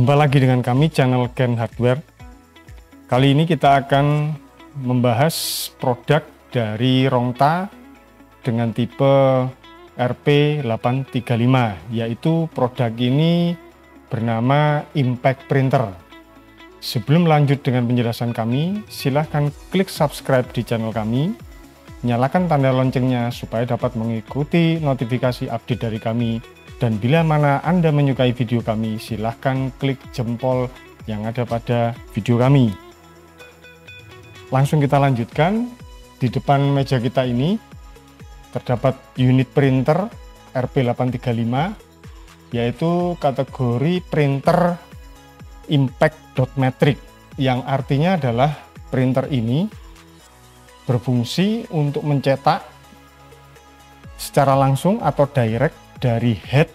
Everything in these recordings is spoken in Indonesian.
Jumpa lagi dengan kami channel Ken Hardware. Kali ini kita akan membahas produk dari Rongta dengan tipe RP835, yaitu produk ini bernama Impact Printer. Sebelum lanjut dengan penjelasan kami, silahkan klik subscribe di channel kami, nyalakan tanda loncengnya supaya dapat mengikuti notifikasi update dari kami. Dan bila mana Anda menyukai video kami, silahkan klik jempol yang ada pada video kami. Langsung kita lanjutkan. Di depan meja kita ini terdapat unit printer RP835, yaitu kategori printer Impact Dot Matrix, yang artinya adalah printer ini berfungsi untuk mencetak secara langsung atau direct dari head,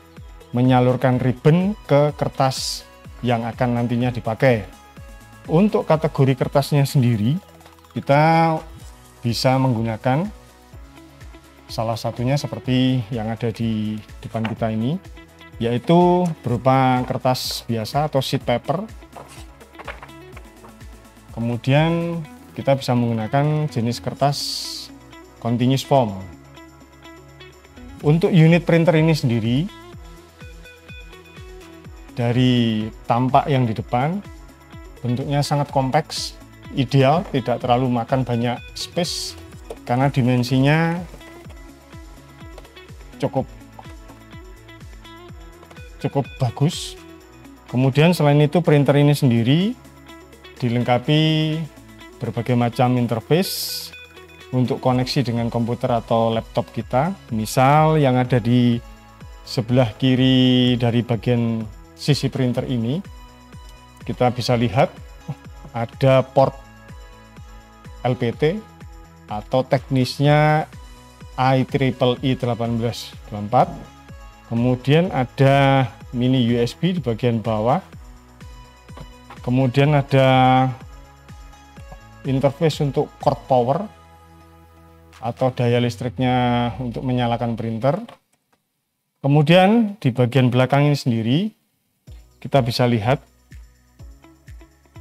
menyalurkan ribbon ke kertas yang akan nantinya dipakai. Untuk kategori kertasnya sendiri, kita bisa menggunakan salah satunya seperti yang ada di depan kita ini, yaitu berupa kertas biasa atau sheet paper. Kemudian kita bisa menggunakan jenis kertas continuous foam. Untuk unit printer ini sendiri, dari tampak yang di depan, bentuknya sangat kompleks, ideal, tidak terlalu makan banyak space karena dimensinya cukup bagus. Kemudian selain itu, printer ini sendiri dilengkapi berbagai macam interface untuk koneksi dengan komputer atau laptop kita. Misal yang ada di sebelah kiri dari bagian sisi printer ini, kita bisa lihat ada port LPT atau teknisnya IEEE 1824. Kemudian ada mini USB di bagian bawah. Kemudian ada interface untuk cord power atau daya listriknya untuk menyalakan printer. Kemudian di bagian belakang ini sendiri kita bisa lihat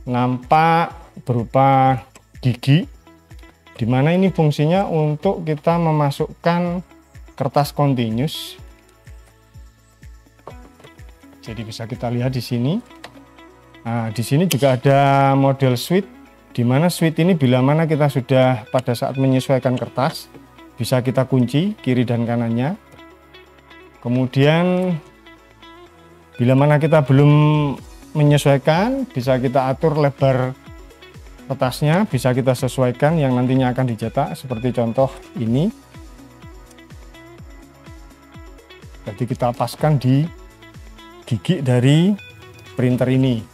nampak berupa gigi, di mana ini fungsinya untuk kita memasukkan kertas continuous. Jadi bisa kita lihat di sini. Nah, di sini juga ada model switch, di mana switch ini bila mana kita sudah pada saat menyesuaikan kertas, bisa kita kunci kiri dan kanannya. Kemudian bila mana kita belum menyesuaikan, bisa kita atur lebar kertasnya, bisa kita sesuaikan yang nantinya akan dicetak, seperti contoh ini. Jadi kita paskan di gigi dari printer ini.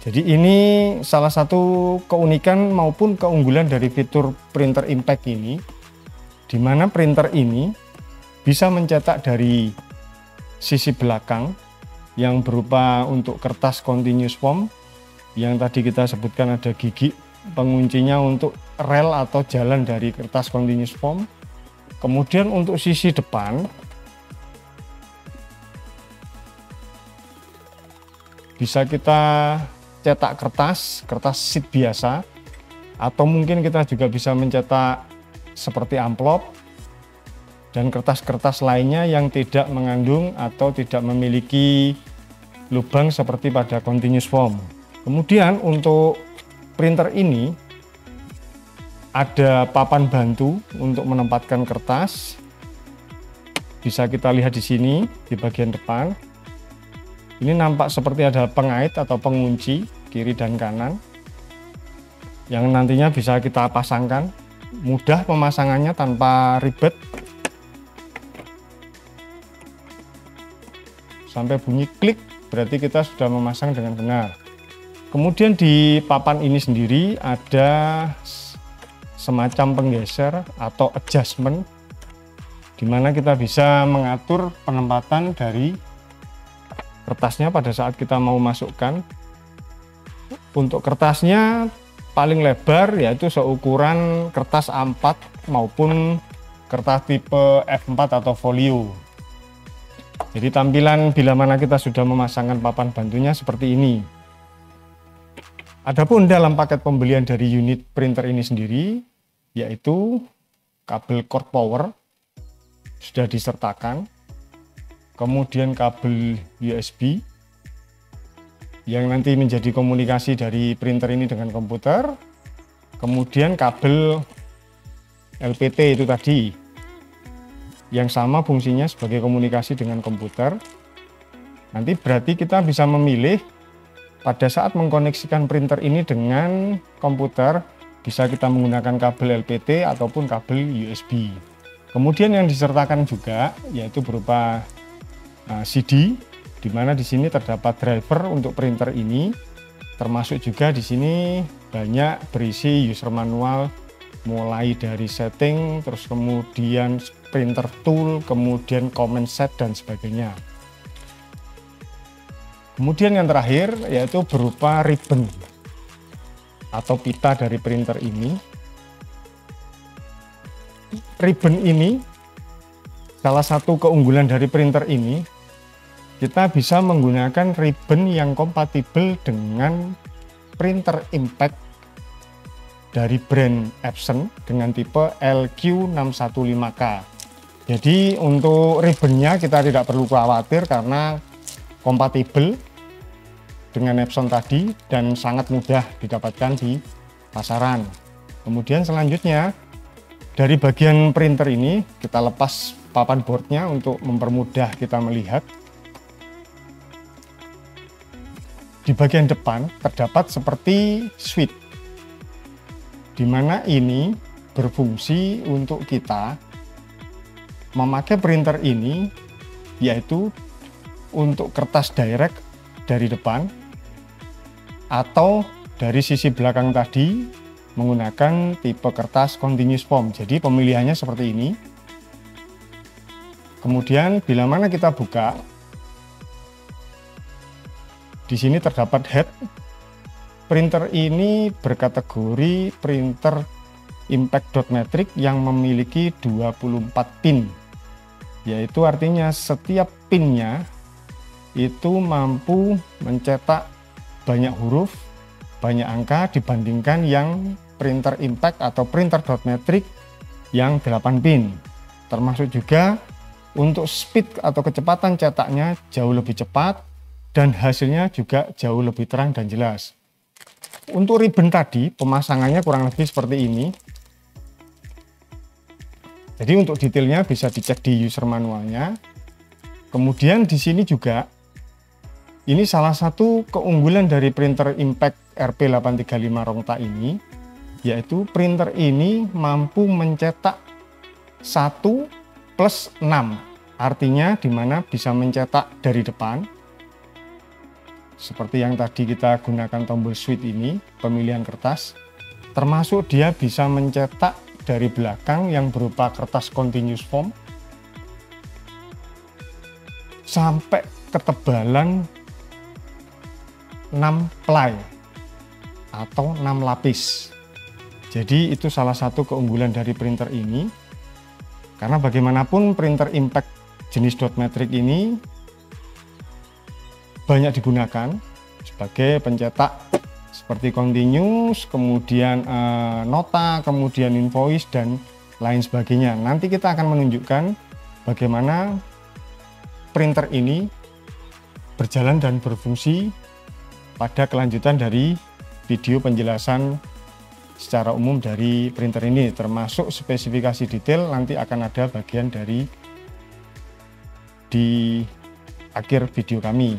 Jadi ini salah satu keunikan maupun keunggulan dari fitur printer Impact ini, di mana printer ini bisa mencetak dari sisi belakang yang berupa untuk kertas continuous foam, yang tadi kita sebutkan ada gigi penguncinya untuk rel atau jalan dari kertas continuous foam. Kemudian untuk sisi depan bisa kita cetak kertas sheet biasa, atau mungkin kita juga bisa mencetak seperti amplop dan kertas-kertas lainnya yang tidak mengandung atau tidak memiliki lubang seperti pada continuous foam. Kemudian untuk printer ini ada papan bantu untuk menempatkan kertas. Bisa kita lihat di sini di bagian depan. Ini nampak seperti ada pengait atau pengunci kiri dan kanan yang nantinya bisa kita pasangkan. Mudah pemasangannya tanpa ribet. Sampai bunyi klik, berarti kita sudah memasang dengan benar. Kemudian di papan ini sendiri ada semacam penggeser atau adjustment, di mana kita bisa mengatur penempatan dari kertasnya pada saat kita mau masukkan. Untuk kertasnya paling lebar yaitu seukuran kertas A4 maupun kertas tipe F4 atau folio. Jadi tampilan bila mana kita sudah memasangkan papan bantunya seperti ini. Adapun dalam paket pembelian dari unit printer ini sendiri, yaitu kabel cord power sudah disertakan, kemudian kabel USB yang nanti menjadi komunikasi dari printer ini dengan komputer, kemudian kabel LPT itu tadi yang sama fungsinya sebagai komunikasi dengan komputer. Nanti berarti kita bisa memilih pada saat mengkoneksikan printer ini dengan komputer, bisa kita menggunakan kabel LPT ataupun kabel USB. Kemudian yang disertakan juga yaitu berupa CD, di mana di sini terdapat driver untuk printer ini, termasuk juga di sini banyak berisi user manual mulai dari setting, terus kemudian printer tool, kemudian comment set dan sebagainya. Kemudian yang terakhir yaitu berupa ribbon atau pita dari printer ini. Ribbon ini salah satu keunggulan dari printer ini, kita bisa menggunakan ribbon yang kompatibel dengan printer impact dari brand Epson dengan tipe LQ615K. Jadi untuk ribbonnya kita tidak perlu khawatir karena kompatibel dengan Epson tadi dan sangat mudah didapatkan di pasaran. Kemudian selanjutnya dari bagian printer ini kita lepas papan boardnya untuk mempermudah kita melihat. Di bagian depan terdapat seperti switch, di mana ini berfungsi untuk kita memakai printer ini, yaitu untuk kertas direct dari depan atau dari sisi belakang tadi menggunakan tipe kertas continuous form. Jadi pemilihannya seperti ini. Kemudian bila mana kita buka, di sini terdapat head. Printer ini berkategori printer impact dot matrix yang memiliki 24 pin, yaitu artinya setiap pinnya itu mampu mencetak banyak huruf, banyak angka dibandingkan yang printer impact atau printer dot matrix yang 8 pin. Termasuk juga untuk speed atau kecepatan cetaknya jauh lebih cepat dan hasilnya juga jauh lebih terang dan jelas. Untuk ribbon tadi pemasangannya kurang lebih seperti ini. Jadi untuk detailnya bisa dicek di user manualnya. Kemudian di sini juga ini salah satu keunggulan dari printer impact RP835 Rongta ini, yaitu printer ini mampu mencetak 1+6, artinya dimana bisa mencetak dari depan seperti yang tadi kita gunakan tombol switch ini, pemilihan kertas, termasuk dia bisa mencetak dari belakang yang berupa kertas continuous form sampai ketebalan 6 ply atau 6 lapis. Jadi itu salah satu keunggulan dari printer ini, karena bagaimanapun printer impact jenis dot matrix ini banyak digunakan sebagai pencetak seperti continuous, kemudian nota, kemudian invoice dan lain sebagainya. Nanti kita akan menunjukkan bagaimana printer ini berjalan dan berfungsi pada kelanjutan dari video penjelasan secara umum dari printer ini, termasuk spesifikasi detail nanti akan ada bagian dari di akhir video kami.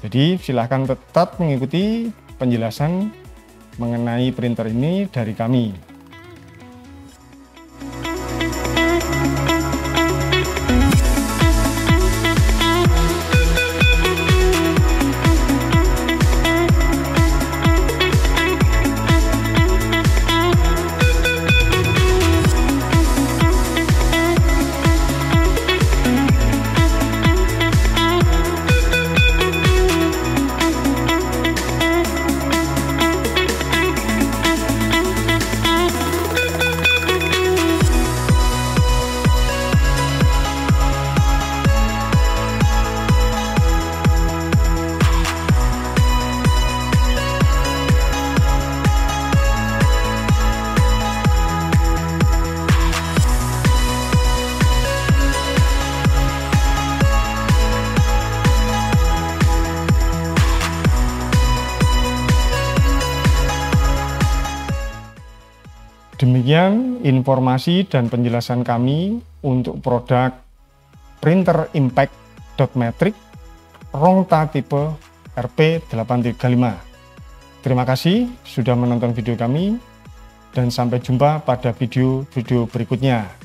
Jadi silahkan tetap mengikuti penjelasan mengenai printer ini dari kami. Demikian informasi dan penjelasan kami untuk produk printer Impact Dot Matrix Rongta tipe RP835. Terima kasih sudah menonton video kami dan sampai jumpa pada video-video berikutnya.